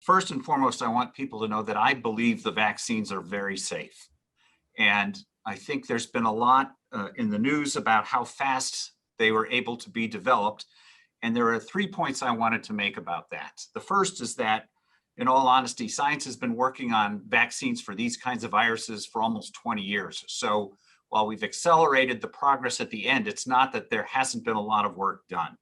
First and foremost, I want people to know that I believe the vaccines are very safe. And I think there's been a lot in the news about how fast they were able to be developed. And there are 3 points I wanted to make about that. The first is that, in all honesty, science has been working on vaccines for these kinds of viruses for almost 20 years. So while we've accelerated the progress at the end, it's not that there hasn't been a lot of work done.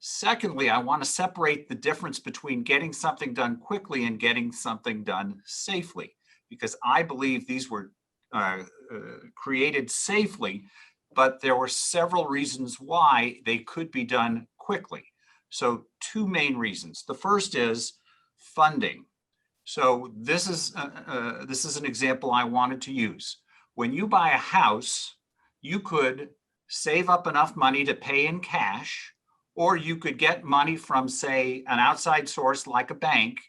Secondly, I want to separate the difference between getting something done quickly and getting something done safely, because I believe these were created safely, but there were several reasons why they could be done quickly. So 2 main reasons. The first is funding. So this is an example I wanted to use. When you buy a house, you could save up enough money to pay in cash, or you could get money from, say, an outside source like a bank,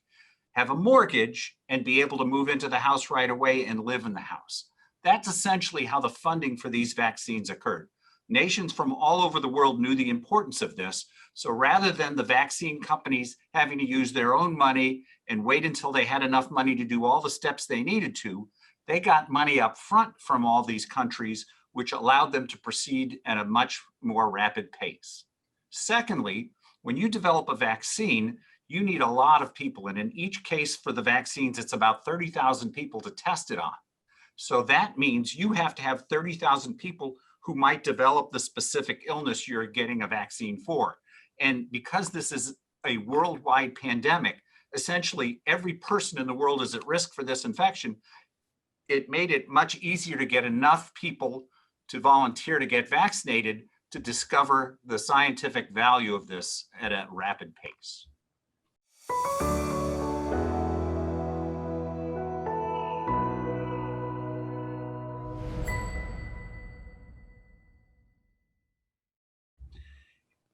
have a mortgage, and be able to move into the house right away and live in the house. That's essentially how the funding for these vaccines occurred. Nations from all over the world knew the importance of this. So rather than the vaccine companies having to use their own money and wait until they had enough money to do all the steps they needed to, they got money up front from all these countries, which allowed them to proceed at a much more rapid pace. Secondly, when you develop a vaccine, you need a lot of people. And in each case for the vaccines, it's about 30,000 people to test it on. So that means you have to have 30,000 people who might develop the specific illness you're getting a vaccine for. And because this is a worldwide pandemic, essentially every person in the world is at risk for this infection. It made it much easier to get enough people to volunteer to get vaccinated to discover the scientific value of this at a rapid pace.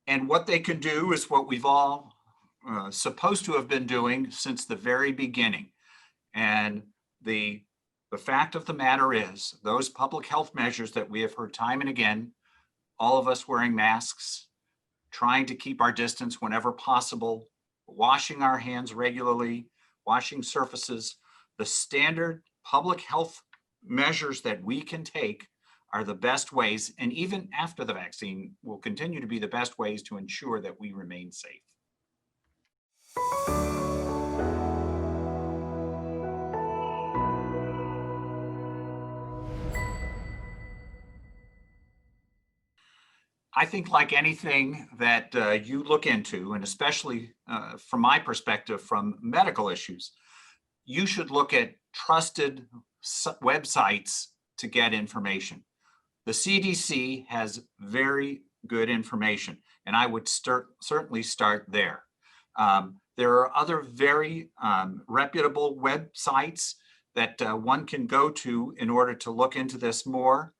And what they can do is what we've all supposed to have been doing since the very beginning. And the fact of the matter is, those public health measures that we have heard time and again, all of us wearing masks, trying to keep our distance whenever possible, washing our hands regularly, washing surfaces, the standard public health measures that we can take are the best ways, and even after the vaccine, will continue to be the best ways to ensure that we remain safe. I think, like anything that you look into, and especially from my perspective, from medical issues, you should look at trusted websites to get information. The CDC has very good information, and I would certainly start there. There are other very reputable websites that one can go to in order to look into this more.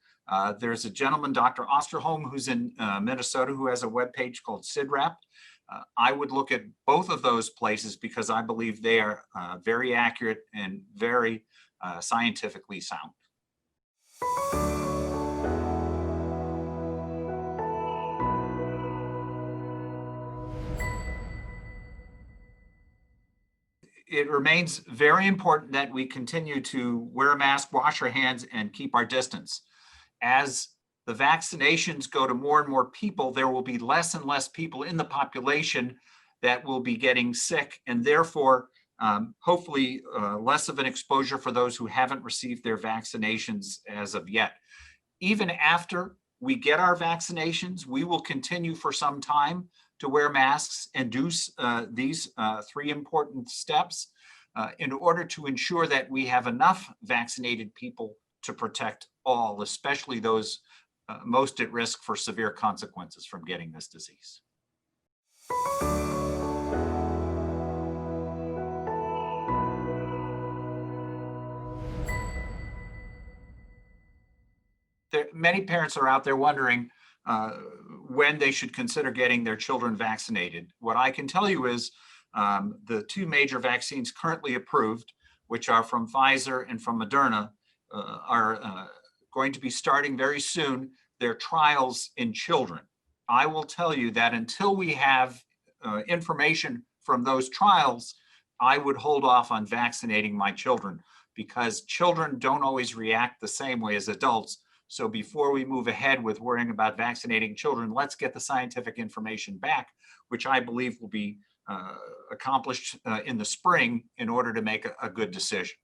There's a gentleman, Dr. Osterholm, who's in Minnesota, who has a webpage called CIDRAP. I would look at both of those places because I believe they are very accurate and very scientifically sound. It remains very important that we continue to wear a mask, wash our hands, and keep our distance. As the vaccinations go to more and more people, there will be less and less people in the population that will be getting sick, and therefore, hopefully, less of an exposure for those who haven't received their vaccinations as of yet. Even after we get our vaccinations, we will continue for some time to wear masks and do these 3 important steps in order to ensure that we have enough vaccinated people to protect all, especially those most at risk for severe consequences from getting this disease. Many parents are out there wondering when they should consider getting their children vaccinated. What I can tell you is the 2 major vaccines currently approved, which are from Pfizer and from Moderna, are going to be starting very soon their trials in children. I will tell you that until we have information from those trials, I would hold off on vaccinating my children because children don't always react the same way as adults. So before we move ahead with worrying about vaccinating children, let's get the scientific information back, which I believe will be uh, accomplished in the spring in order to make a good decision.